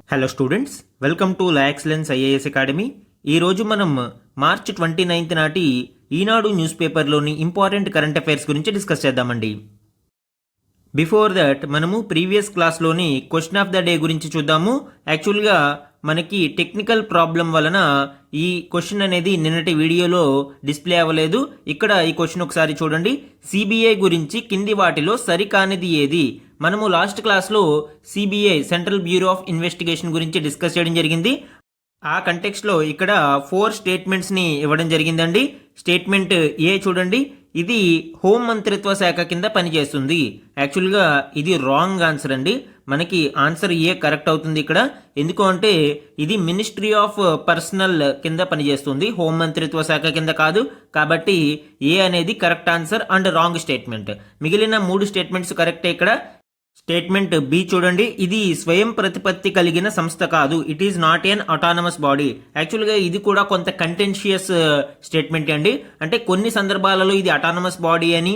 Hello students, welcome to la excellence IAS academy. ఈరోజు మనం March 29 నాటి ఈనాడు న్యూస్ పేపర్లోని ఇంపార్టెంట్ కరెంట్ అఫైర్స్ గురించి డిస్కస్ చేద్దామండి. బిఫోర్ దట్ మనము ప్రీవియస్ క్లాస్లోని క్వశ్చన్ ఆఫ్ ద డే గురించి చూద్దాము. యాక్చువల్గా మనకి టెక్నికల్ ప్రాబ్లం వలన ఈ క్వశ్చన్ అనేది నిన్నటి వీడియోలో డిస్ప్లే అవ్వలేదు. ఇక్కడ ఈ క్వశ్చన్ ఒకసారి చూడండి. సిబిఐ గురించి కింది వాటిలో సరికానిది ఏది? మనము లాస్ట్ క్లాస్లో CBI central bureau of investigation గురించి డిస్కస్ చేయడం జరిగింది. ఆ కంటెక్స్ట్లో ఇక్కడ 4 స్టేట్మెంట్స్ని ఇవ్వడం జరిగిందండి. స్టేట్మెంట్ ఏ చూడండి, ఇది హోం మంత్రిత్వ శాఖ కింద పనిచేస్తుంది. యాక్చువల్గా ఇది రాంగ్ ఆన్సర్ అండి. మనకి ఆన్సర్ ఏ కరెక్ట్ అవుతుంది ఇక్కడ. ఎందుకు అంటే ఇది మినిస్ట్రీ ఆఫ్ పర్సనల్ కింద పనిచేస్తుంది, హోం మంత్రిత్వ శాఖ కింద కాదు. కాబట్టి ఏ అనేది correct answer and wrong statement. మిగిలిన 3 స్టేట్మెంట్స్ కరెక్టే. ఇక్కడ స్టేట్మెంట్ బి చూడండి, ఇది స్వయం ప్రతిపత్తి కలిగిన సంస్థ కాదు, it is not an autonomous body. యాక్చువల్గా ఇది కూడా కొంత కంటెన్షియస్ స్టేట్మెంట్ అండి. అంటే కొన్ని సందర్భాలలో ఇది అటానమస్ బాడీ అని,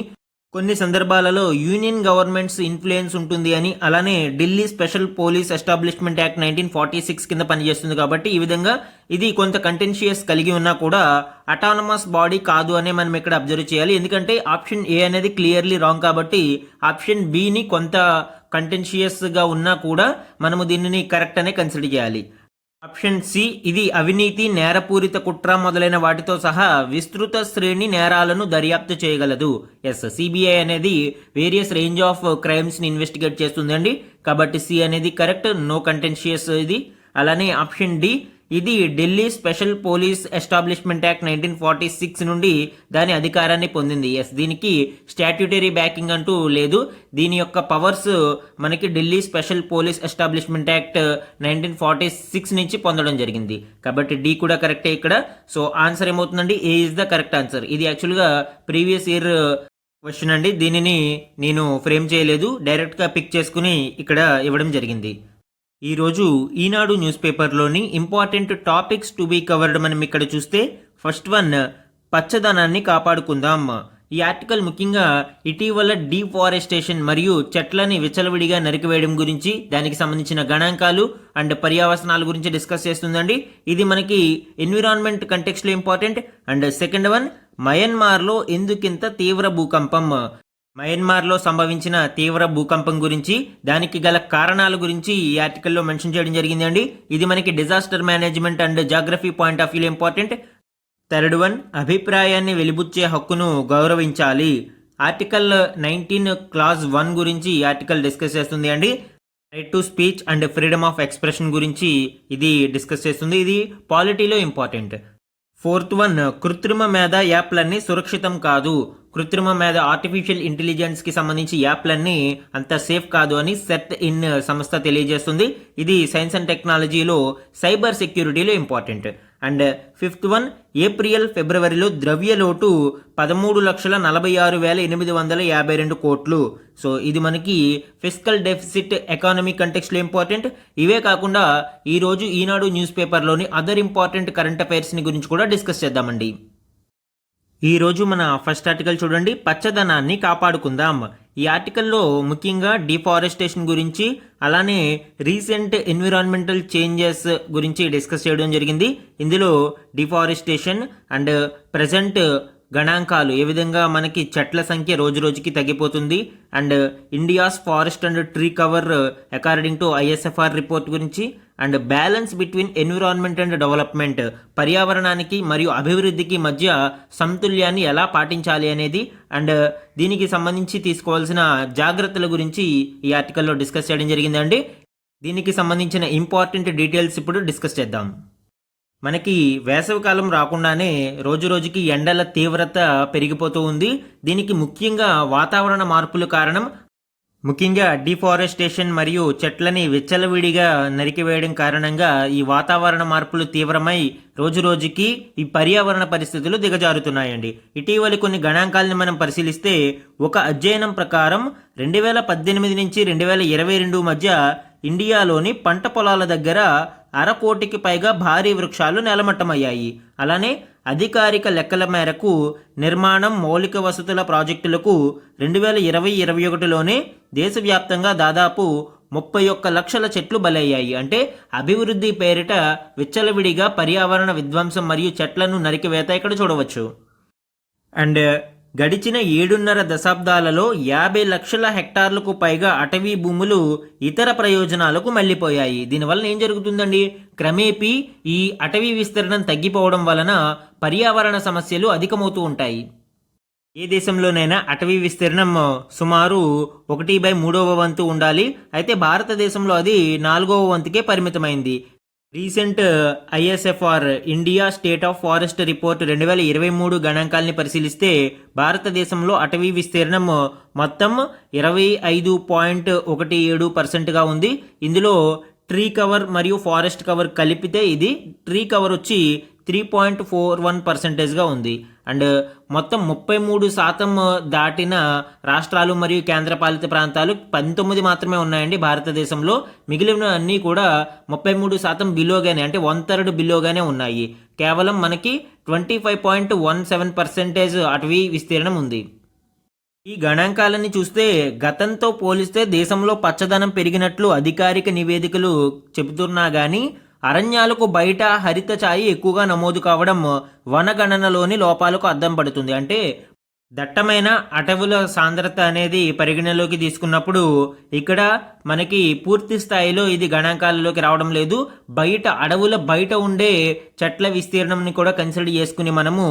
కొన్ని సందర్భాలలో యూనియన్ గవర్నమెంట్స్ ఇన్ఫ్లుయెన్స్ ఉంటుంది అని, అలానే Delhi special police establishment act 1946 కింద పనిచేస్తుంది. కాబట్టి ఈ విధంగా ఇది కొంత కంటెన్షియస్ కలిగి ఉన్నా కూడా అటానమస్ బాడీ కాదు అనే మనం ఇక్కడ అబ్జర్వ్ చేయాలి. ఎందుకంటే ఆప్షన్ ఏ అనేది క్లియర్లీ రాంగ్ కాబట్టి ఆప్షన్ బిని కొంత కంటెన్షియస్గా ఉన్నా కూడా మనము దీనిని కరెక్ట్ అనే కన్సిడర్ చేయాలి. ఆప్షన్ సి, ఇది అవినీతి, నేరపూరిత కుట్ర మొదలైన వాటితో సహా విస్తృత శ్రేణి నేరాలను దర్యాప్తు చేయగలదు. ఎస్, సిబిఐ అనేది వేరియస్ రేంజ్ ఆఫ్ క్రైమ్స్ని ఇన్వెస్టిగేట్ చేస్తుందండి. కాబట్టి సి అనేది కరెక్ట్, నో కంటెన్షియస్ ఇది. అలానే ఆప్షన్ డి, ఇది Delhi special police establishment act 1946 నుండి దాని అధికారాన్ని పొందింది. ఎస్, దీనికి స్టాట్యూటరీ బ్యాకింగ్ అంటూ లేదు. దీని యొక్క పవర్స్ మనకి Delhi special police establishment act 1946 నుంచి పొందడం జరిగింది. కాబట్టి డి కూడా కరెక్టే ఇక్కడ. సో ఆన్సర్ ఏమవుతుందండి? A is the correct answer. ఇది యాక్చువల్గా ప్రీవియస్ ఇయర్ క్వశ్చన్ అండి. దీనిని నేను ఫ్రేమ్ చేయలేదు, డైరెక్ట్గా పిక్ చేసుకుని ఇక్కడ ఇవ్వడం జరిగింది. ఈరోజు ఈనాడు న్యూస్ పేపర్లోని important topics to be covered మనం ఇక్కడ చూస్తే, ఫస్ట్ వన్, పచ్చదనాన్ని కాపాడుకుందాం. ఈ ఆర్టికల్ ముఖ్యంగా ఇటీవల డీఫారెస్టేషన్ మరియు చెట్లని విచ్చలవిడిగా నరికివేయడం గురించి, దానికి సంబంధించిన గణాంకాలు అండ్ పర్యావసనాల గురించి డిస్కస్ చేస్తుందండి. ఇది మనకి ఎన్విరాన్మెంట్ కంటెక్స్ట్లో ఇంపార్టెంట్. అండ్ సెకండ్ వన్, మయన్మార్లో ఎందుకింత తీవ్ర భూకంపం. మయన్మార్లో సంభవించిన తీవ్ర భూకంపం గురించి, దానికి గల కారణాల గురించి ఈ ఆర్టికల్లో మెన్షన్ చేయడం జరిగిందండి. ఇది మనకి disaster management and geography point of వ్యూలో ఇంపార్టెంట్. థర్డ్ వన్, అభిప్రాయాన్ని వెలిబుచ్చే హక్కును గౌరవించాలి. ఆర్టికల్ 19 క్లాజ్ 1 గురించి ఈ ఆర్టికల్ డిస్కస్ చేస్తుంది అండి. Right to speech and freedom of expression గురించి ఇది డిస్కస్ చేస్తుంది. ఇది పాలిటీలో ఇంపార్టెంట్. ఫోర్త్ వన్, కృత్రిమ మేధ యాప్లన్నీ సురక్షితం కాదు. కృత్రిమ మేధ ఆర్టిఫిషియల్ ఇంటెలిజెన్స్కి సంబంధించి యాప్లన్నీ అంత సేఫ్ కాదు అని సెట్ ఇన్ సంస్థ తెలియజేస్తుంది. ఇది సైన్స్ అండ్ టెక్నాలజీలో సైబర్ సెక్యూరిటీలో important. And fifth one, April ఫిబ్రవరిలో ద్రవ్యలోటు 13,46,852 కోట్లు. సో ఇది మనకి ఫిస్కల్ డెఫిసిట్ ఎకానమీ కంటెక్స్ట్లో ఇంపార్టెంట్. ఇవే కాకుండా ఈరోజు ఈనాడు న్యూస్ పేపర్లోని అదర్ ఇంపార్టెంట్ కరెంట్ అఫైర్స్ని గురించి కూడా డిస్కస్ చేద్దామండి. ఈరోజు మన ఫస్ట్ ఆర్టికల్ చూడండి, పచ్చదనాన్ని కాపాడుకుందాం. ఈ ఆర్టికల్లో ముఖ్యంగా డిఫారెస్టేషన్ గురించి, అలానే రీసెంట్ ఎన్విరాన్మెంటల్ చేంజెస్ గురించి డిస్కస్ చేయడం జరిగింది. ఇందులో డిఫారెస్టేషన్ అండ్ ప్రజెంట్ గణాంకాలు, ఏ విధంగా మనకి చెట్ల సంఖ్య రోజు రోజుకి తగ్గిపోతుంది, and India's forest and tree cover according to ISFR report గురించి, and balance between environment and development, పర్యావరణానికి మరియు అభివృద్ధికి మధ్య సమతుల్యాన్ని ఎలా పాటించాలి అనేది, అండ్ దీనికి సంబంధించి తీసుకోవాల్సిన జాగ్రత్తల గురించి ఈ ఆర్టికల్లో డిస్కస్ చేయడం జరిగిందండి. దీనికి సంబంధించిన ఇంపార్టెంట్ డీటెయిల్స్ ఇప్పుడు డిస్కస్ చేద్దాం. మనకి వేసవికాలం రాకుండానే రోజు రోజుకి ఎండల తీవ్రత పెరిగిపోతూ ఉంది. దీనికి ముఖ్యంగా వాతావరణ మార్పులు కారణం. ముఖ్యంగా డిఫారెస్టేషన్ మరియు చెట్లని విచ్చలవిడిగా నరికివేయడం కారణంగా ఈ వాతావరణ మార్పులు తీవ్రమై రోజు రోజుకి ఈ పర్యావరణ పరిస్థితులు దిగజారుతున్నాయండి. ఇటీవలి కొన్ని గణాంకాలను మనం పరిశీలిస్తే, ఒక అధ్యయనం ప్రకారం 2018 నుంచి 2022 మధ్య ఇండియాలోని పంట పొలాల దగ్గర 1/2 కోటికి పైగా భారీ వృక్షాలు నేలమట్టమయ్యాయి. అలానే అధికారిక లెక్కల మేరకు నిర్మాణం, మౌలిక వసతుల ప్రాజెక్టులకు 2020-21లోనే దేశవ్యాప్తంగా దాదాపు 31 లక్షల చెట్లు బలయ్యాయి. అంటే అభివృద్ధి పేరిట విచ్చలవిడిగా పర్యావరణ విధ్వంసం మరియు చెట్లను నరికివేత ఇక్కడ చూడవచ్చు. అండ్ గడిచిన 7.5 దశాబ్దాలలో 50 లక్షల హెక్టార్లకు పైగా అటవీ భూములు ఇతర ప్రయోజనాలకు మళ్లిపోయాయి. దీనివల్ల ఏం జరుగుతుందండి? క్రమేపీ ఈ అటవీ విస్తీర్ణం తగ్గిపోవడం వలన పర్యావరణ సమస్యలు అధికమవుతూ ఉంటాయి. ఏ దేశంలోనైనా అటవీ విస్తీర్ణం సుమారు 1/3వ వంతు ఉండాలి. అయితే భారతదేశంలో అది 4వ వంతుకే పరిమితమైంది. Recent ISFR India state of forest report 2023 గణాంకాల్ని పరిశీలిస్తే భారతదేశంలో అటవీ విస్తీర్ణం మొత్తం 25.17% ఉంది. ఇందులో ట్రీ కవర్ మరియు ఫారెస్ట్ కవర్ కలిపితే ఇది ట్రీ కవర్ వచ్చి 3.41%గా ఉంది. అండ్ మొత్తం 33% దాటిన రాష్ట్రాలు మరియు కేంద్రపాలిత ప్రాంతాలు 19 మాత్రమే ఉన్నాయండి భారతదేశంలో. మిగిలిన అన్నీ కూడా 33% బిలోగానే, అంటే 1/3 బిలోగానే ఉన్నాయి. కేవలం మనకి 25.17% అటవీ విస్తీర్ణం ఉంది. ఈ గణాంకాలని చూస్తే గతంతో పోలిస్తే దేశంలో పచ్చదనం పెరిగినట్లు అధికారిక నివేదికలు చెబుతున్నా కానీ అరణ్యాలకు బయట హరిత ఛాయి ఎక్కువగా నమోదు కావడం వనగణనలోని లోపాలకు అద్దం పడుతుంది. అంటే దట్టమైన అటవుల సాంద్రత అనేది పరిగణలోకి తీసుకున్నప్పుడు ఇక్కడ మనకి పూర్తి స్థాయిలో ఇది గణాంకాలలోకి రావడం లేదు. బయట అడవుల బయట ఉండే చెట్ల విస్తీర్ణంని కూడా కన్సిడర్ చేసుకుని మనము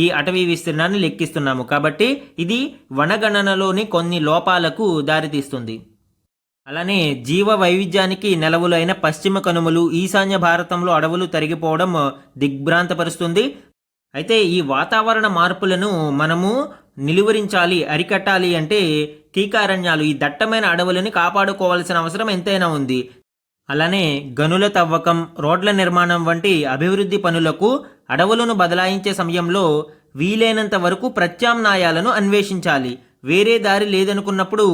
ఈ అటవీ విస్తీర్ణాన్ని లెక్కిస్తున్నాము. కాబట్టి ఇది వనగణనలోని కొన్ని లోపాలకు దారితీస్తుంది. అలానే జీవ వైవిధ్యానికి నెలవులైన పశ్చిమ కనుమలు, ఈశాన్య భారతంలో అడవులు తరిగిపోవడం దిగ్భ్రాంతపరుస్తుంది. అయితే ఈ వాతావరణ మార్పులను మనము నిలువరించాలి, అరికట్టాలి అంటే కీకారణ్యాలు, ఈ దట్టమైన అడవులని కాపాడుకోవాల్సిన అవసరం ఎంతైనా ఉంది. అలానే గనుల తవ్వకం, రోడ్ల నిర్మాణం వంటి అభివృద్ధి పనులకు అడవులను బదలాయించే సమయంలో వీలైనంత వరకు ప్రత్యామ్నాయాలను అన్వేషించాలి. వేరే దారి లేదనుకున్నప్పుడు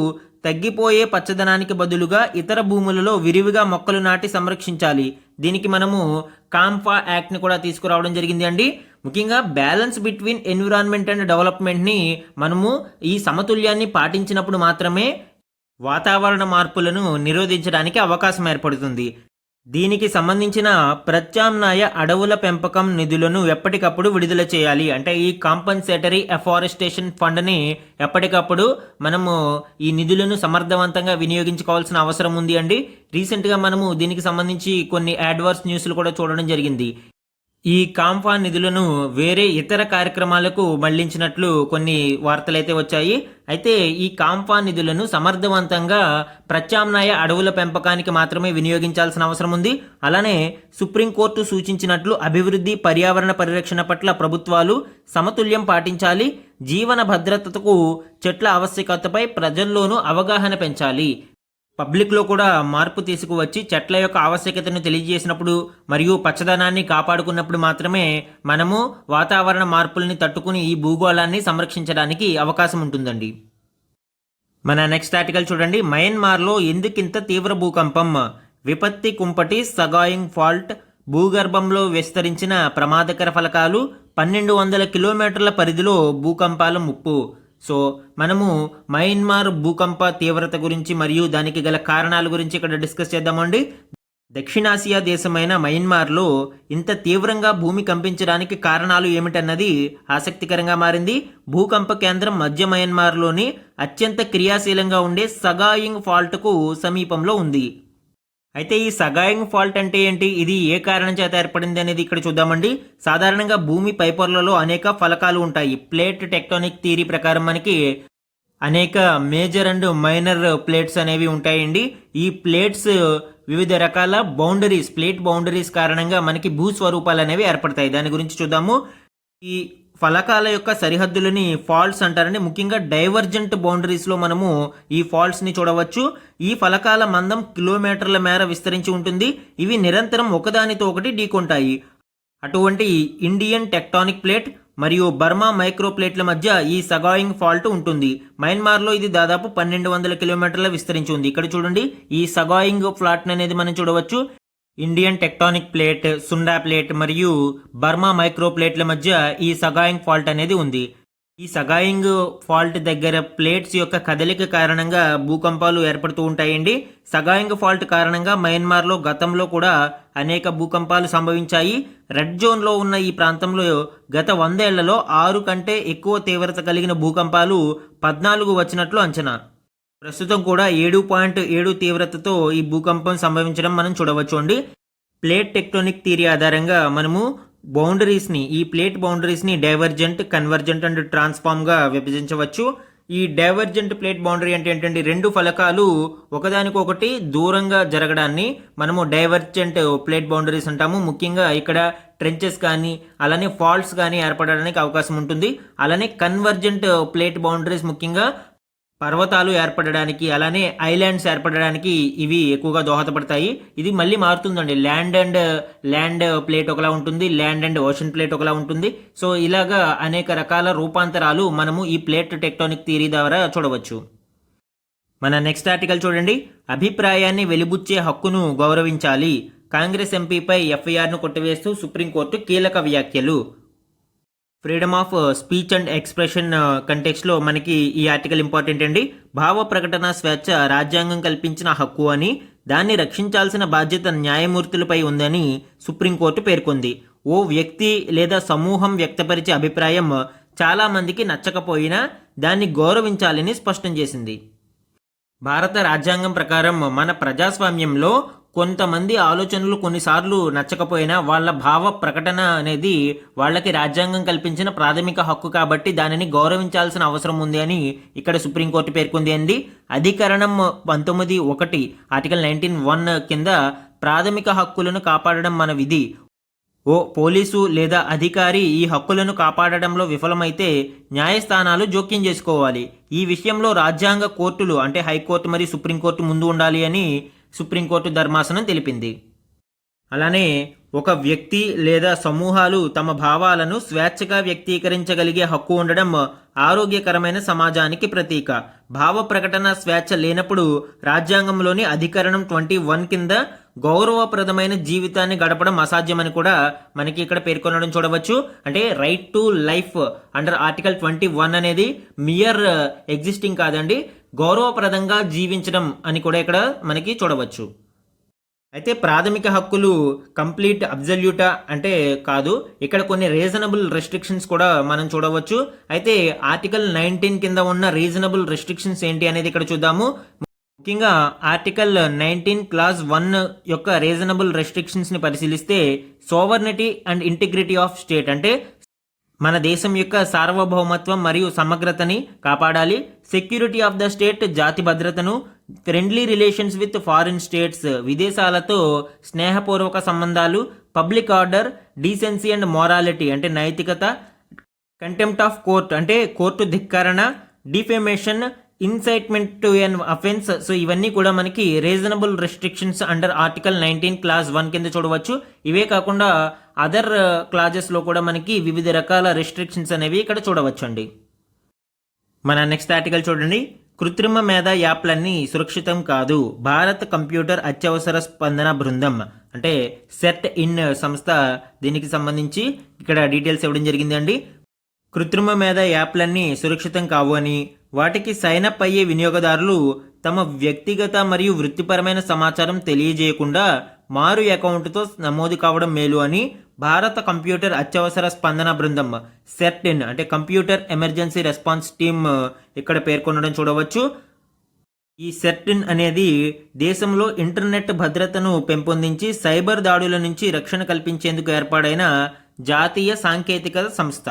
తగ్గిపోయే పచ్చదనానికి బదులుగా ఇతర భూములలో విరివిగా మొక్కలు నాటి సంరక్షించాలి. దీనికి మనము కాంఫా యాక్ట్ని కూడా తీసుకురావడం జరిగింది అండి. ముఖ్యంగా బ్యాలెన్స్ బిట్వీన్ ఎన్విరాన్మెంట్ అండ్ డెవలప్మెంట్ని మనము ఈ సమతుల్యాన్ని పాటించినప్పుడు మాత్రమే వాతావరణ మార్పులను నిరోధించడానికి అవకాశం ఏర్పడుతుంది. దీనికి సంబంధించిన ప్రత్యామ్నాయ అడవుల పెంపకం నిధులను ఎప్పటికప్పుడు విడుదల చేయాలి. అంటే ఈ కాంపన్సేటరీ అఫారెస్టేషన్ ఫండ్ని ఎప్పటికప్పుడు మనము ఈ నిధులను సమర్థవంతంగా వినియోగించుకోవాల్సిన అవసరం ఉంది అండి. రీసెంట్గా మనము దీనికి సంబంధించి కొన్ని అడ్వర్స్ న్యూస్లు కూడా చూడడం జరిగింది. ఈ కాంఫా నిధులను వేరే ఇతర కార్యక్రమాలకు మళ్లించినట్లు కొన్ని వార్తలైతే వచ్చాయి. అయితే ఈ కాంఫా నిధులను సమర్థవంతంగా ప్రత్యామ్నాయ అడవుల పెంపకానికి మాత్రమే వినియోగించాల్సిన అవసరం ఉంది. అలానే సుప్రీంకోర్టు సూచించినట్లు అభివృద్ధి, పర్యావరణ పరిరక్షణ పట్ల ప్రభుత్వాలు సమతుల్యం పాటించాలి. జీవన భద్రతకు చెట్ల ఆవశ్యకతపై ప్రజల్లోనూ అవగాహన పెంచాలి. పబ్లిక్లో కూడా మార్పు తీసుకువచ్చి చెట్ల యొక్క ఆవశ్యకతను తెలియజేసినప్పుడు మరియు పచ్చదనాన్ని కాపాడుకున్నప్పుడు మాత్రమే మనము వాతావరణ మార్పుల్ని తట్టుకుని ఈ భూగోళాన్ని సంరక్షించడానికి అవకాశం ఉంటుందండి. మన నెక్స్ట్ ఆర్టికల్ చూడండి. మయన్మార్లో ఎందుకింత తీవ్ర భూకంపం? విపత్తి కుంపటి సగాయింగ్ ఫాల్ట్, భూగర్భంలో విస్తరించిన ప్రమాదకర ఫలకాలు, 1200 కిలోమీటర్ల పరిధిలో భూకంపాల ముప్పు. సో మనము మయన్మార్ భూకంప తీవ్రత గురించి మరియు దానికి గల కారణాల గురించి ఇక్కడ డిస్కస్ చేద్దామండి. దక్షిణాసియా దేశమైన మయన్మార్లో ఇంత తీవ్రంగా భూమి కంపించడానికి కారణాలు ఏమిటన్నది ఆసక్తికరంగా మారింది. భూకంప కేంద్రం మధ్య మయన్మార్లోని అత్యంత క్రియాశీలంగా ఉండే సగాయింగ్ ఫాల్ట్కు సమీపంలో ఉంది. అయితే ఈ సగాయింగ్ ఫాల్ట్ అంటే ఏంటి, ఇది ఏ కారణం చేత ఏర్పడింది అనేది ఇక్కడ చూద్దామండి. సాధారణంగా భూమి పైపొరలలో అనేక ఫలకాలు ఉంటాయి. ప్లేట్ టెక్టోనిక్ థియరీ ప్రకారం మనకి అనేక మేజర్ అండ్ మైనర్ ప్లేట్స్ అనేవి ఉంటాయండి. ఈ ప్లేట్స్ వివిధ రకాల బౌండరీస్, ప్లేట్ బౌండరీస్ కారణంగా మనకి భూస్వరూపాలు అనేవి ఏర్పడతాయి. దాని గురించి చూద్దాము. ఈ ఫలకాల యొక్క సరిహద్దులని ఫాల్ట్స్ అంటారండి. ముఖ్యంగా డైవర్జెంట్ బౌండరీస్లో మనము ఈ ఫాల్ట్స్ని చూడవచ్చు. ఈ ఫలకాల మందం కిలోమీటర్ల మేర విస్తరించి ఉంటుంది. ఇవి నిరంతరం ఒకదానితో ఒకటి ఢీకొంటాయి. అటువంటి ఇండియన్ టెక్టానిక్ ప్లేట్ మరియు బర్మా మైక్రో ప్లేట్ల మధ్య ఈ సగాయింగ్ ఫాల్ట్ ఉంటుంది. మయన్మార్లో ఇది దాదాపు 1200 కిలోమీటర్ల విస్తరించి ఉంది. ఇక్కడ చూడండి, ఈ సగాయింగ్ ఫ్లాట్ అనేది మనం చూడవచ్చు. Indian tectonic plate, Sunda plate మరియు బర్మా మైక్రో ప్లేట్ల మధ్య ఈ సగాయింగ్ ఫాల్ట్ అనేది ఉంది. ఈ సగాయింగ్ ఫాల్ట్ దగ్గర ప్లేట్స్ యొక్క కదలిక కారణంగా భూకంపాలు ఏర్పడుతూ ఉంటాయండి. సగాయింగ్ ఫాల్ట్ కారణంగా మయన్మార్లో గతంలో కూడా అనేక భూకంపాలు సంభవించాయి. రెడ్ జోన్లో ఉన్న ఈ ప్రాంతంలో గత 100 ఏళ్లలో 6 కంటే ఎక్కువ తీవ్రత కలిగిన భూకంపాలు 14 వచ్చినట్లు అంచనా. ప్రస్తుతం కూడా 7.7 తీవ్రతతో ఈ భూకంపం సంభవించడం మనం చూడవచ్చు అండి. ప్లేట్ టెక్టోనిక్ థియరీ ఆధారంగా మనము ఈ ప్లేట్ బౌండరీస్ని డైవర్జెంట్, కన్వర్జెంట్ అండ్ ట్రాన్స్ఫార్మ్గా విభజించవచ్చు. ఈ డైవర్జెంట్ ప్లేట్ బౌండరీ అంటే ఏంటంటే 2 ఫలకాలు ఒకదానికొకటి దూరంగా జరగడాన్ని మనము డైవర్జెంట్ ప్లేట్ బౌండరీస్ అంటాము. ముఖ్యంగా ఇక్కడ ట్రెంచెస్ కానీ అలానే ఫాల్ట్స్ కానీ ఏర్పడడానికి అవకాశం ఉంటుంది. అలానే కన్వర్జెంట్ ప్లేట్ బౌండరీస్ ముఖ్యంగా పర్వతాలు ఏర్పడడానికి అలానే ఐలాండ్స్ ఏర్పడడానికి ఇవి ఎక్కువగా దోహదపడతాయి. ఇది మళ్ళీ మారుతుందండి. ల్యాండ్ ప్లేట్ ఒకలా ఉంటుంది, ల్యాండ్ అండ్ ఓషన్ ప్లేట్ ఒకలా ఉంటుంది. సో ఇలాగా అనేక రకాల రూపాంతరాలు మనము ఈ ప్లేట్ టెక్టోనిక్ థియరీ ద్వారా చూడవచ్చు. మన నెక్స్ట్ ఆర్టికల్ చూడండి. అభిప్రాయాన్ని వెలిబుచ్చే హక్కును గౌరవించాలి, కాంగ్రెస్ ఎంపీపై ఎఫ్ఐఆర్ను కొట్టివేస్తూ సుప్రీంకోర్టు కీలక వ్యాఖ్యలు. Freedom of speech and expression కంటెక్స్లో మనకి ఈ ఆర్టికల్ ఇంపార్టెంట్ అండి. భావ ప్రకటన స్వేచ్ఛ రాజ్యాంగం కల్పించిన హక్కు అని, దాన్ని రక్షించాల్సిన బాధ్యత న్యాయమూర్తులపై ఉందని సుప్రీంకోర్టు పేర్కొంది. ఓ వ్యక్తి లేదా సమూహం వ్యక్తపరిచే అభిప్రాయం చాలా మందికి నచ్చకపోయినా దాన్ని గౌరవించాలని స్పష్టం చేసింది. భారత రాజ్యాంగం ప్రకారం మన ప్రజాస్వామ్యంలో కొంతమంది ఆలోచనలు కొన్నిసార్లు నచ్చకపోయినా వాళ్ళ భావ ప్రకటన అనేది వాళ్ళకి రాజ్యాంగం కల్పించిన ప్రాథమిక హక్కు కాబట్టి దానిని గౌరవించాల్సిన అవసరం ఉంది అని ఇక్కడ సుప్రీంకోర్టు పేర్కొంది అండి. అధికరణం 19(1) ఆర్టికల్ 19(1) కింద ప్రాథమిక హక్కులను కాపాడడం మన విధి. ఓ పోలీసు లేదా అధికారి ఈ హక్కులను కాపాడడంలో విఫలమైతే న్యాయస్థానాలు జోక్యం చేసుకోవాలి. ఈ విషయంలో రాజ్యాంగ కోర్టులు అంటే హైకోర్టు మరియు సుప్రీంకోర్టు ముందు ఉండాలి అని సుప్రీంకోర్టు ధర్మాసనం తెలిపింది. అలానే ఒక వ్యక్తి లేదా సమూహాలు తమ భావాలను స్వేచ్ఛగా వ్యక్తీకరించగలిగే హక్కు ఉండడం ఆరోగ్యకరమైన సమాజానికి ప్రతీక. భావ ప్రకటన స్వేచ్ఛ లేనప్పుడు రాజ్యాంగంలోని అధికరణం 21 కింద గౌరవప్రదమైన జీవితాన్ని గడపడం అసాధ్యమని కూడా మనకి ఇక్కడ పేర్కొనడం చూడవచ్చు. అంటే right to life under article 21 అనేది మియర్ ఎగ్జిస్టింగ్ కాదండి, గౌరవప్రదంగా జీవించడం అని కూడా ఇక్కడ మనకి చూడవచ్చు. అయితే ప్రాథమిక హక్కులు కంప్లీట్ అబ్జల్యూటా అంటే కాదు, ఇక్కడ కొన్ని రీజనబుల్ రెస్ట్రిక్షన్స్ కూడా మనం చూడవచ్చు. అయితే ఆర్టికల్ 19 కింద ఉన్న రీజనబుల్ రెస్ట్రిక్షన్స్ ఏంటి అనేది ఇక్కడ చూద్దాము. ముఖ్యంగా ఆర్టికల్ 19 క్లాజ్ 1 యొక్క రీజనబుల్ రెస్ట్రిక్షన్స్ని పరిశీలిస్తే sovereignty and integrity of state అంటే మన దేశం యొక్క సార్వభౌమత్వం మరియు సమగ్రతని కాపాడాలి. సెక్యూరిటీ ఆఫ్ ద స్టేట్ జాతి భద్రతను, friendly relations with foreign states విదేశాలతో స్నేహపూర్వక సంబంధాలు, public order, decency and morality అంటే నైతికత, కంటెంప్ట్ ఆఫ్ కోర్ట్ అంటే కోర్టు ధిక్కరణ, defamation, incitement to an offence. So ఇవన్నీ కూడా మనకి reasonable restrictions under article 19 clause 1 కింద చూడవచ్చు. ఇవే కాకుండా అదర్ క్లాజెస్లో కూడా మనకి వివిధ రకాల రెస్ట్రిక్షన్స్ అనేవి ఇక్కడ చూడవచ్చండి. మన నెక్స్ట్ ఆర్టికల్ చూడండి. కృత్రిమ మేధా యాప్లన్నీ సురక్షితం కాదు, భారత్ కంప్యూటర్ అత్యవసర స్పందన బృందం అంటే సెట్ ఇన్ సంస్థ దీనికి సంబంధించి ఇక్కడ డీటెయిల్స్ ఇవ్వడం జరిగిందండి. కృత్రిమ మేధా యాప్లన్నీ సురక్షితం కావు అని, వాటికి సైన్ అప్ అయ్యే వినియోగదారులు తమ వ్యక్తిగత మరియు వృత్తిపరమైన సమాచారం తెలియజేయకుండా మారు అకౌంట్తో నమోదు కావడం మేలు అని భారత కంప్యూటర్ అత్యవసర స్పందన బృందం సెట్ ఇన్ అంటే కంప్యూటర్ ఎమర్జెన్సీ రెస్పాన్స్ టీమ్ ఇక్కడ పేర్కొనడం చూడవచ్చు. ఈ సెట్ ఇన్ అనేది దేశంలో ఇంటర్నెట్ భద్రతను పెంపొందించి సైబర్ దాడుల నుంచి రక్షణ కల్పించేందుకు ఏర్పాడైన జాతీయ సాంకేతికత సంస్థ.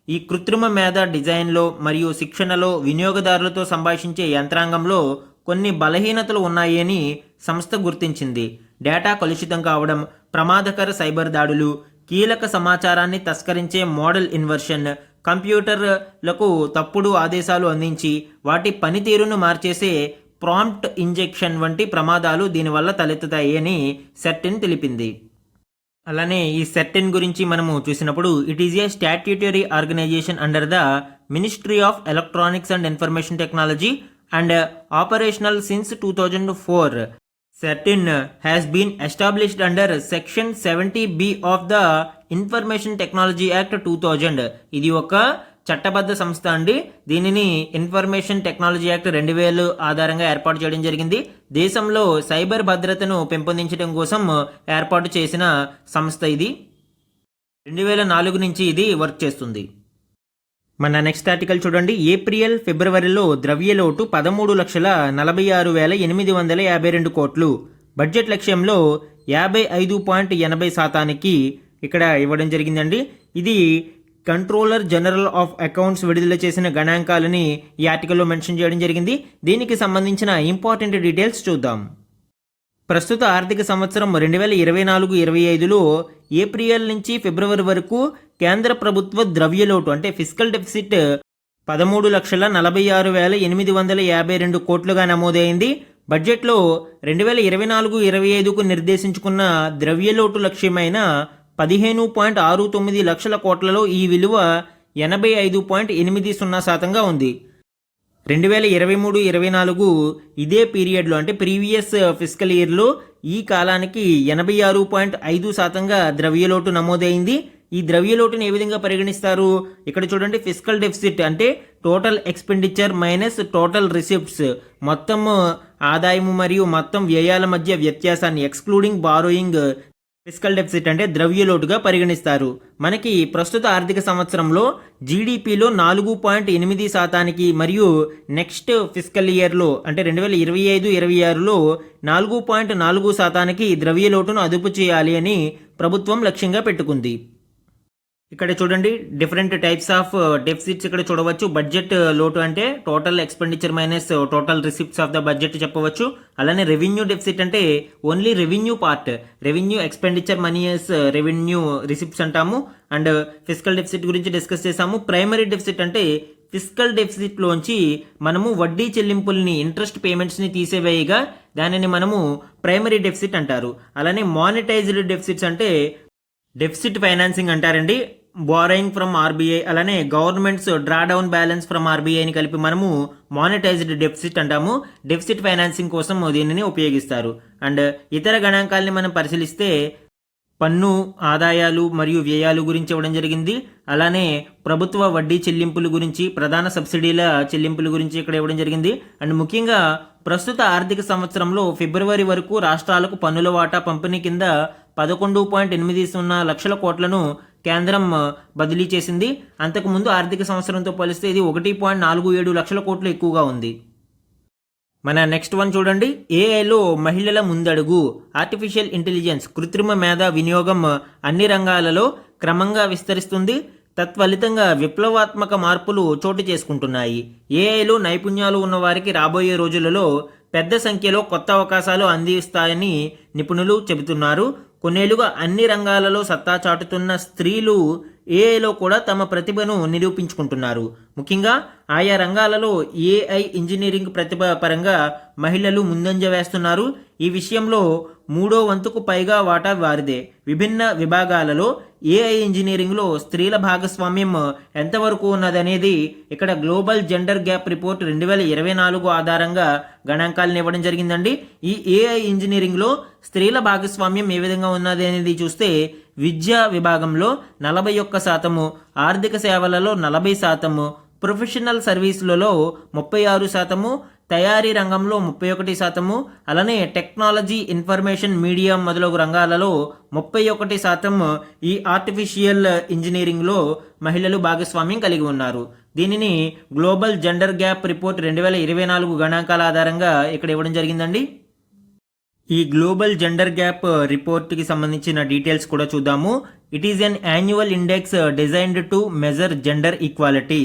ఈ కృత్రిమ మేధ డిజైన్లో మరియు శిక్షణలో వినియోగదారులతో సంభాషించే యంత్రాంగంలో కొన్ని బలహీనతలు ఉన్నాయని సంస్థ గుర్తించింది. డేటా కలుషితం కావడం, ప్రమాదకర సైబర్ దాడులు, కీలక సమాచారాన్ని తస్కరించే మోడల్ ఇన్వర్షన్, కంప్యూటర్లకు తప్పుడు ఆదేశాలు అందించి వాటి పనితీరును మార్చేసే ప్రాంప్ట్ ఇంజెక్షన్ వంటి ప్రమాదాలు దీనివల్ల తలెత్తుతాయి అని సెట్టిన్ తెలిపింది. అలానే ఈ సెట్టిన్ గురించి మనము చూసినప్పుడు it is a statutory organisation under the ministry of electronics and information technology and operational since 2004. CERT-IN has been established under Section 70B of the Information Technology Act 2000. ఇది ఒక చట్టబద్ధ సంస్థ అండి. దీనిని ఇన్ఫర్మేషన్ టెక్నాలజీ యాక్ట్ 2000 ఆధారంగా ఏర్పాటు చేయడం జరిగింది. దేశంలో సైబర్ భద్రతను పెంపొందించడం కోసం ఏర్పాటు చేసిన సంస్థ ఇది. 2004 నుంచి ఇది వర్క్ చేస్తుంది. మన నెక్స్ట్ ఆర్టికల్ చూడండి. ఏప్రిల్ ఫిబ్రవరిలో ద్రవ్యలోటు 13,46,852 కోట్లు. బడ్జెట్ లక్ష్యంలో 55.80% ఇక్కడ ఇవ్వడం జరిగిందండి. ఇది కంట్రోలర్ జనరల్ ఆఫ్ అకౌంట్స్ విడుదల చేసిన గణాంకాలని ఈ ఆర్టికల్లో మెన్షన్ చేయడం జరిగింది. దీనికి సంబంధించిన ఇంపార్టెంట్ డీటెయిల్స్ చూద్దాం. ప్రస్తుత ఆర్థిక సంవత్సరం 2024-25లో ఏప్రిల్ నుంచి ఫిబ్రవరి వరకు కేంద్ర ప్రభుత్వ ద్రవ్యలోటు అంటే ఫిస్కల్ డెఫిసిట్ 13,46,852 కోట్లుగా నమోదైంది. బడ్జెట్లో 2024-25కు నిర్దేశించుకున్న ద్రవ్యలోటు లక్ష్యమైన 15.69 లక్షల కోట్లలో ఈ విలువ 85.80% ఉంది. 2023-24 ఇదే పీరియడ్లో అంటే ప్రీవియస్ ఫిస్కల్ ఇయర్లో ఈ కాలానికి 86.5% ద్రవ్యలోటు నమోదైంది. ఈ ద్రవ్యలోటుని ఏ విధంగా పరిగణిస్తారు? ఇక్కడ చూడండి, ఫిస్కల్ డెఫిసిట్ అంటే total expenditure minus total receipts, మొత్తం ఆదాయము మరియు మొత్తం వ్యయాల మధ్య వ్యత్యాసాన్ని ఎక్స్క్లూడింగ్ బారోయింగ్ ఫిస్కల్ డెఫిసిట్ అంటే ద్రవ్యలోటుగా పరిగణిస్తారు. మనకి ప్రస్తుత ఆర్థిక సంవత్సరంలో జీడిపిలో 4.8% మరియు నెక్స్ట్ ఫిస్కల్ ఇయర్లో అంటే 2025-26లో 4.4% ద్రవ్యలోటును అదుపు చేయాలి అని ప్రభుత్వం లక్ష్యంగా పెట్టుకుంది. ఇక్కడ చూడండి, డిఫరెంట్ టైప్స్ ఆఫ్ డెఫిసిట్స్ ఇక్కడ చూడవచ్చు. బడ్జెట్ లోటు అంటే total expenditure minus total receipts of the budget చెప్పవచ్చు. అలానే రెవెన్యూ డెఫిసిట్ అంటే only revenue part, revenue expenditure minus revenue receipts అంటాము. అండ్ ఫిస్కల్ డెఫిసిట్ గురించి డిస్కస్ చేసాము. ప్రైమరీ డెఫిసిట్ అంటే ఫిస్కల్ డెఫిసిట్లోంచి మనము వడ్డీ చెల్లింపుల్ని ఇంట్రెస్ట్ పేమెంట్స్ని తీసేవేయగా దానిని మనము ప్రైమరీ డెఫిసిట్ అంటారు. అలానే మానిటైజ్డ్ డెఫిసిట్స్ అంటే డెఫిసిట్ ఫైనాన్సింగ్ అంటారండి. బారోయింగ్ ఫ్రమ్ ఆర్బీఐ అలానే government's draw down balance from ఆర్బీఐని కలిపి మనము మానిటైజ్డ్ డెఫిసిట్ అంటాము. డెఫిసిట్ ఫైనాన్సింగ్ కోసం దీనిని ఉపయోగిస్తారు. అండ్ ఇతర గణాంకాలని మనం పరిశీలిస్తే పన్ను ఆదాయాలు మరియు వ్యయాలు గురించి ఇవ్వడం జరిగింది. అలానే ప్రభుత్వ వడ్డీ చెల్లింపుల గురించి, ప్రధాన సబ్సిడీల చెల్లింపుల గురించి ఇక్కడ ఇవ్వడం జరిగింది. అండ్ ముఖ్యంగా ప్రస్తుత ఆర్థిక సంవత్సరంలో ఫిబ్రవరి వరకు రాష్ట్రాలకు పన్నుల వాటా పంపిణీ కింద 11.80 లక్షల కోట్లను కేంద్రం బదిలీ చేసింది. అంతకుముందు ఆర్థిక సంవత్సరంతో పోలిస్తే ఇది 1.47 లక్షల కోట్లు ఎక్కువగా ఉంది. మన నెక్స్ట్ వన్ చూడండి. ఏఐలో మహిళల ముందడుగు. ఆర్టిఫిషియల్ ఇంటెలిజెన్స్ కృత్రిమ మేధ వినియోగం అన్ని రంగాలలో క్రమంగా విస్తరిస్తుంది. తత్ఫలితంగా విప్లవాత్మక మార్పులు చోటు చేసుకుంటున్నాయి. ఏఐలో నైపుణ్యాలు ఉన్న వారికి రాబోయే రోజులలో పెద్ద సంఖ్యలో కొత్త అవకాశాలు అందిస్తాయని నిపుణులు చెబుతున్నారు. కొన్నేళ్లుగా అన్ని రంగాలలో సత్తా చాటుతున్న స్త్రీలు ఏఐలో కూడా తమ ప్రతిభను నిరూపించుకుంటున్నారు. ముఖ్యంగా ఆయా రంగాలలో ఏఐ ఇంజనీరింగ్ ప్రతిభ పరంగా మహిళలు ముందంజ వేస్తున్నారు. ఈ విషయంలో 3/4కు పైగా వాటా వారిదే. విభిన్న విభాగాలలో ఏఐ ఇంజనీరింగ్లో స్త్రీల భాగస్వామ్యం ఎంతవరకు ఉన్నదనేది ఇక్కడ గ్లోబల్ జెండర్ గ్యాప్ రిపోర్ట్ 2024 ఆధారంగా గణాంకాలను ఇవ్వడం జరిగిందండి. ఈ ఏఐ ఇంజనీరింగ్లో స్త్రీల భాగస్వామ్యం ఏ విధంగా ఉన్నది అనేది చూస్తే విద్యా విభాగంలో 41%, ఆర్థిక సేవలలో 40%, ప్రొఫెషనల్ సర్వీసులలో 36%, తయారీ రంగంలో 31%, అలానే టెక్నాలజీ, ఇన్ఫర్మేషన్, మీడియా మొదలగు రంగాలలో 31% ఈ ఆర్టిఫిషియల్ ఇంజనీరింగ్లో మహిళలు భాగస్వామ్యం కలిగి ఉన్నారు. దీనిని గ్లోబల్ జెండర్ గ్యాప్ రిపోర్ట్ 2024 గణాంకాల ఆధారంగా ఇక్కడ ఇవ్వడం జరిగిందండి. ఈ గ్లోబల్ జెండర్ గ్యాప్ రిపోర్ట్కి సంబంధించిన డీటెయిల్స్ కూడా చూద్దాము. It is an annual index designed to measure gender equality.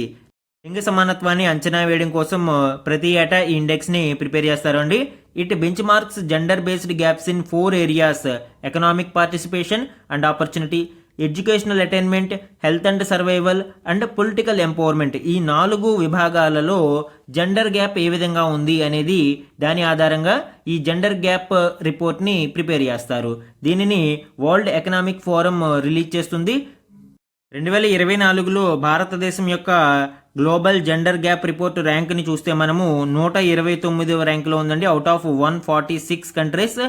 లింగ సమానత్వాన్ని అంచనా వేయడం కోసం ప్రతి ఏటా ఈ ఇండెక్స్ని ప్రిపేర్ చేస్తారండి. It bench marks gender based gaps in 4 areas: economic participation and opportunity, educational attainment, health and survival and political empowerment. ఈ 4 విభాగాలలో జెండర్ గ్యాప్ ఏ విధంగా ఉంది అనేది దాని ఆధారంగా ఈ జెండర్ గ్యాప్ రిపోర్ట్ని ప్రిపేర్ చేస్తారు. దీనిని వరల్డ్ ఎకనామిక్ ఫోరం రిలీజ్ చేస్తుంది. 2024లో భారతదేశం యొక్క గ్లోబల్ జెండర్ గ్యాప్ రిపోర్ట్ ర్యాంక్ని చూస్తే మనము 129వ ర్యాంకులో ఉందండి, అవుట్ ఆఫ్ 146 కంట్రీస్.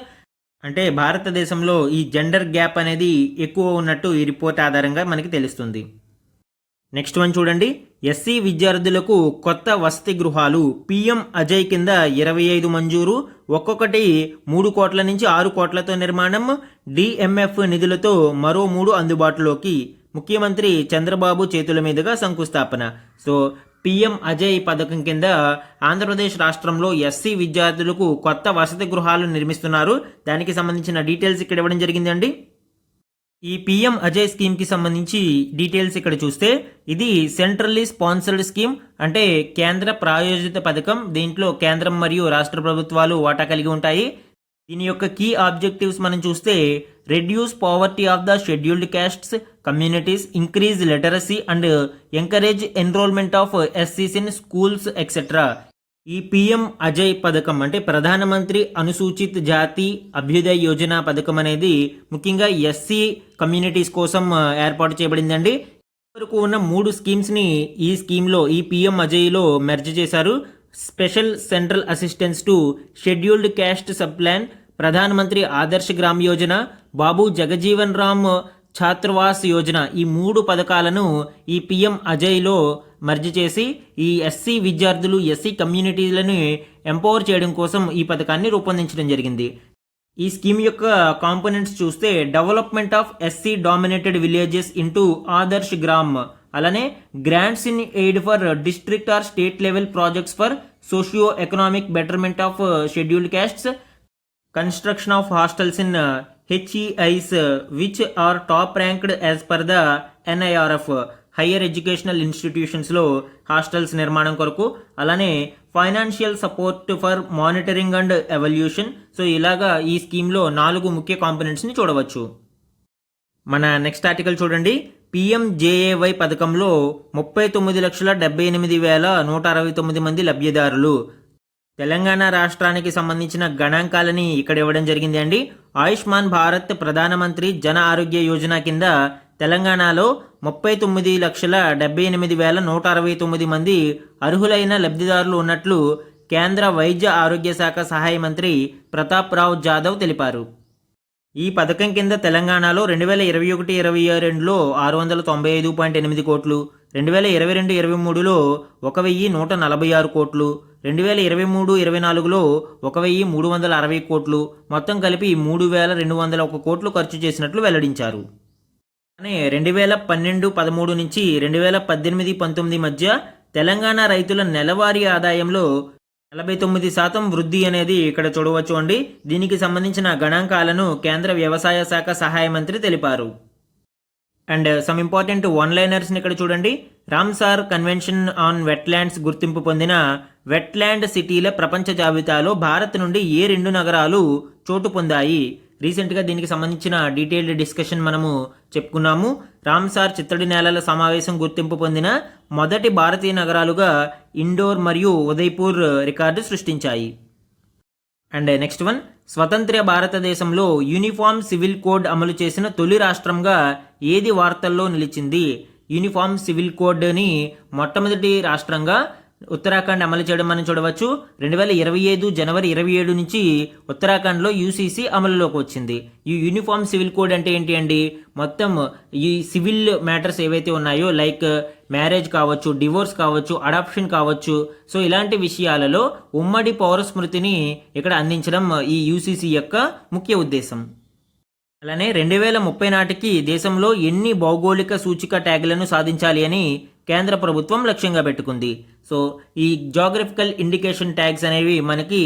అంటే భారతదేశంలో ఈ జెండర్ గ్యాప్ అనేది ఎక్కువ ఉన్నట్టు ఈ రిపోర్ట్ ఆధారంగా మనకి తెలుస్తుంది. నెక్స్ట్ వన్ చూడండి, ఎస్సీ విద్యార్థులకు కొత్త వసతి గృహాలు పీఎం అజయ్ కింద 25 మంజూరు, ఒక్కొక్కటి 3 కోట్ల నుంచి 6 కోట్లతో నిర్మాణం, డిఎంఎఫ్ నిధులతో మరో 3 అందుబాటులోకి, ముఖ్యమంత్రి చంద్రబాబు చేతుల మీదుగా శంకుస్థాపన. సో పీఎం అజయ్ పథకం కింద ఆంధ్రప్రదేశ్ రాష్ట్రంలో ఎస్సీ విద్యార్థులకు కొత్త వసతి గృహాలు నిర్మిస్తున్నారు. దానికి సంబంధించిన డీటెయిల్స్ ఇక్కడ ఇవ్వడం జరిగిందండి. ఈ పీఎం అజయ్ స్కీమ్కి సంబంధించి డీటెయిల్స్ ఇక్కడ చూస్తే, ఇది సెంట్రల్లీ స్పాన్సర్డ్ స్కీమ్, అంటే కేంద్ర ప్రాయోజిత పథకం. దీంట్లో కేంద్రం మరియు రాష్ట్ర ప్రభుత్వాలు వాటా కలిగి ఉంటాయి. దీని యొక్క కీ ఆబ్జెక్టివ్స్ మనం చూస్తే, reduce poverty of the scheduled castes communities, increase literacy and encourage enrolment of ఎస్సీస్ ఇన్ స్కూల్స్ ఎక్సెట్రా. ఈ పీఎం అజయ్ పథకం అంటే ప్రధానమంత్రి అనుసూచిత జాతి అభ్యుదయ యోజన పథకం అనేది ముఖ్యంగా ఎస్సీ కమ్యూనిటీస్ కోసం ఏర్పాటు చేయబడిందండి. వరకు ఉన్న 3 స్కీమ్స్ని ఈ స్కీమ్లో ఈ పీఎం అజయ్లో మెర్జ్ చేశారు. Special central assistance to scheduled caste sub plan, ప్రధానమంత్రి ఆదర్శ్ గ్రామ్ యోజన, బాబు జగజీవన్ రామ్ ఛాత్రవాస్ యోజన, ఈ 3 పథకాలను ఈ పీఎం అజయ్లో మర్జ్ చేసి ఈ ఎస్సీ విద్యార్థులు ఎస్సీ కమ్యూనిటీలను ఎంపవర్ చేయడం కోసం ఈ పథకాన్ని రూపొందించడం జరిగింది. ఈ స్కీమ్ యొక్క కాంపోనెంట్స్ చూస్తే, development of SC dominated villages into Adarsh Gram, అలానే grants in aid for district or state level projects for socio economic betterment of scheduled castes, construction of hostels in HEIs which are top ranked as per the NIRF, higher educational ఇన్స్టిట్యూషన్స్లో hostels నిర్మాణం కొరకు, అలానే financial support for monitoring and evaluation. So ఇలాగా ఈ స్కీమ్లో 4 ముఖ్య కాంపోనెంట్స్ని చూడవచ్చు. మన నెక్స్ట్ ఆర్టికల్ చూడండి, PMJAY పథకంలో 39,78,169 మంది లబ్ధిదారులు. తెలంగాణ రాష్ట్రానికి సంబంధించిన గణాంకాలని ఇక్కడ ఇవ్వడం జరిగింది అండి. ఆయుష్మాన్ భారత్ ప్రధానమంత్రి జన ఆరోగ్య యోజన కింద తెలంగాణలో 39,78,169 మంది అర్హులైన లబ్ధిదారులు ఉన్నట్లు కేంద్ర వైద్య ఆరోగ్య శాఖ సహాయ మంత్రి ప్రతాప్ రావ్ జాదవ్ తెలిపారు. ఈ పథకం కింద తెలంగాణలో 2021-22లో 695.8 కోట్లు, 2022-23లో 1,146 కోట్లు, 2023-24లో 1,360 కోట్లు, మొత్తం కలిపి 3,201 కోట్లు ఖర్చు చేసినట్లు వెల్లడించారు. అలానే 2012-13 నుంచి 2018-19 మధ్య తెలంగాణ రైతుల నెలవారీ ఆదాయంలో 49% వృద్ధి అనేది ఇక్కడ చూడవచ్చు అండి. దీనికి సంబంధించిన గణాంకాలను కేంద్ర వ్యవసాయ శాఖ సహాయ మంత్రి తెలిపారు. అండ్ సమ్ ఇంపార్టెంట్ వన్ లైనర్స్ని ఇక్కడ చూడండి. రామ్సార్ కన్వెన్షన్ ఆన్ వెట్లాండ్స్ గుర్తింపు పొందిన వెట్లాండ్ సిటీల ప్రపంచ జాబితాలో భారత్ నుండి ఏ 2 నగరాలు చోటు పొందాయి? రీసెంట్గా దీనికి సంబంధించిన డీటెయిల్డ్ డిస్కషన్ మనము చెప్పుకున్నాము. రామ్సార్ చిత్తడి నేలల సమావేశం గుర్తింపు పొందిన మొదటి భారతీయ నగరాలుగా ఇండోర్ మరియు ఉదయ్పూర్ రికార్డు సృష్టించాయి. అండ్ నెక్స్ట్ వన్, స్వతంత్ర భారతదేశంలో యూనిఫామ్ సివిల్ కోడ్ అమలు చేసిన తొలి రాష్ట్రంగా ఏది వార్తల్లో నిలిచింది? యూనిఫామ్ సివిల్ కోడ్ని మొట్టమొదటి రాష్ట్రంగా ఉత్తరాఖండ్ అమలు చేయడం మనం చూడవచ్చు. 2025 జనవరి 27 నుంచి ఉత్తరాఖండ్లో యూసీసీ అమలులోకి వచ్చింది. ఈ యూనిఫామ్ సివిల్ కోడ్ అంటే ఏంటి అండి? మొత్తం ఈ సివిల్ మ్యాటర్స్ ఏవైతే ఉన్నాయో, లైక్ మ్యారేజ్ కావచ్చు, డివోర్స్ కావచ్చు, అడాప్షన్ కావచ్చు, సో ఇలాంటి విషయాలలో ఉమ్మడి పౌర స్మృతిని ఇక్కడ అందించడం ఈ యూసీసీ యొక్క ముఖ్య ఉద్దేశం. అలానే 2030 నాటికి దేశంలో ఎన్ని భౌగోళిక సూచిక ట్యాగులను సాధించాలి అని కేంద్ర ప్రభుత్వం లక్ష్యంగా పెట్టుకుంది. సో ఈ జాగ్రఫికల్ ఇండికేషన్ ట్యాగ్స్ అనేవి మనకి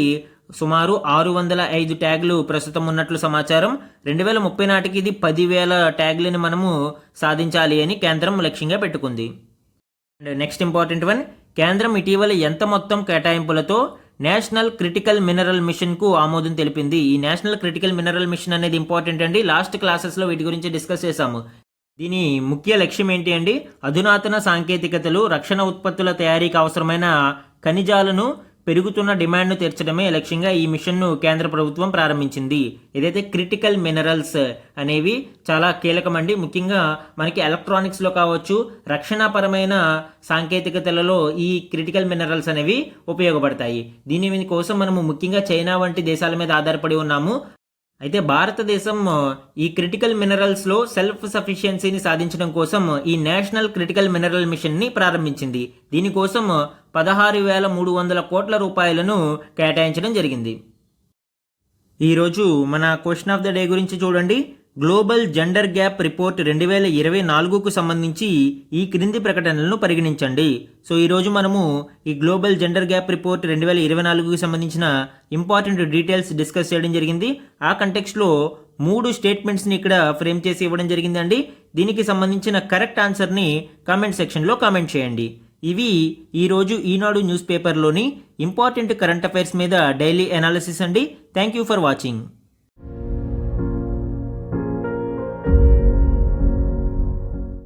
సుమారు 605 ట్యాగ్లు ప్రస్తుతం ఉన్నట్లు సమాచారం. 2030 నాటికి ఇది 10,000 ట్యాగ్లను మనము సాధించాలి అని కేంద్రం లక్ష్యంగా పెట్టుకుంది. అండ్ నెక్స్ట్ ఇంపార్టెంట్ వన్, కేంద్రం ఇటీవల ఎంత మొత్తం కేటాయింపులతో నేషనల్ క్రిటికల్ మినరల్ మిషన్కు ఆమోదం తెలిపింది? ఈ నేషనల్ క్రిటికల్ మినరల్ మిషన్ అనేది ఇంపార్టెంట్ అండి. లాస్ట్ క్లాసెస్లో వీటి గురించి డిస్కస్ చేశాము. దీని ముఖ్య లక్ష్యం ఏంటి అండి? అధునాతన సాంకేతికతలు, రక్షణ ఉత్పత్తుల తయారీకి అవసరమైన ఖనిజాలను పెరుగుతున్న డిమాండ్ను తీర్చడమే లక్ష్యంగా ఈ మిషన్ను కేంద్ర ప్రభుత్వం ప్రారంభించింది. ఏదైతే క్రిటికల్ మినరల్స్ అనేవి చాలా కీలకమండి. ముఖ్యంగా మనకి ఎలక్ట్రానిక్స్లో కావచ్చు, రక్షణపరమైన సాంకేతికతలలో ఈ క్రిటికల్ మినరల్స్ అనేవి ఉపయోగపడతాయి. దీని కోసం మనము ముఖ్యంగా చైనా వంటి దేశాల మీద ఆధారపడి ఉన్నాము. అయితే భారతదేశం ఈ క్రిటికల్ మినరల్స్లో సెల్ఫ్ సఫిషియన్సీని సాధించడం కోసం ఈ నేషనల్ క్రిటికల్ మినరల్ మిషన్ని ప్రారంభించింది. దీనికోసం 16,300 కోట్ల రూపాయలను కేటాయించడం జరిగింది. ఈరోజు మన క్వశ్చన్ ఆఫ్ ద డే గురించి చూడండి. గ్లోబల్ జెండర్ గ్యాప్ రిపోర్ట్ 2024కు సంబంధించి ఈ క్రింది ప్రకటనలను పరిగణించండి. సో ఈరోజు మనము ఈ గ్లోబల్ జెండర్ గ్యాప్ రిపోర్ట్ 2024కి సంబంధించిన ఇంపార్టెంట్ డీటెయిల్స్ డిస్కస్ చేయడం జరిగింది. ఆ కంటెక్స్ట్లో 3 స్టేట్మెంట్స్ని ఇక్కడ ఫ్రేమ్ చేసి ఇవ్వడం జరిగిందండి. దీనికి సంబంధించిన కరెక్ట్ ఆన్సర్ని కామెంట్ సెక్షన్లో కామెంట్ చేయండి. ఇవి ఈరోజు ఈనాడు న్యూస్ పేపర్లోని ఇంపార్టెంట్ కరెంట్ అఫైర్స్ మీద డైలీ అనాలిసిస్ అండి. Thank you for watching.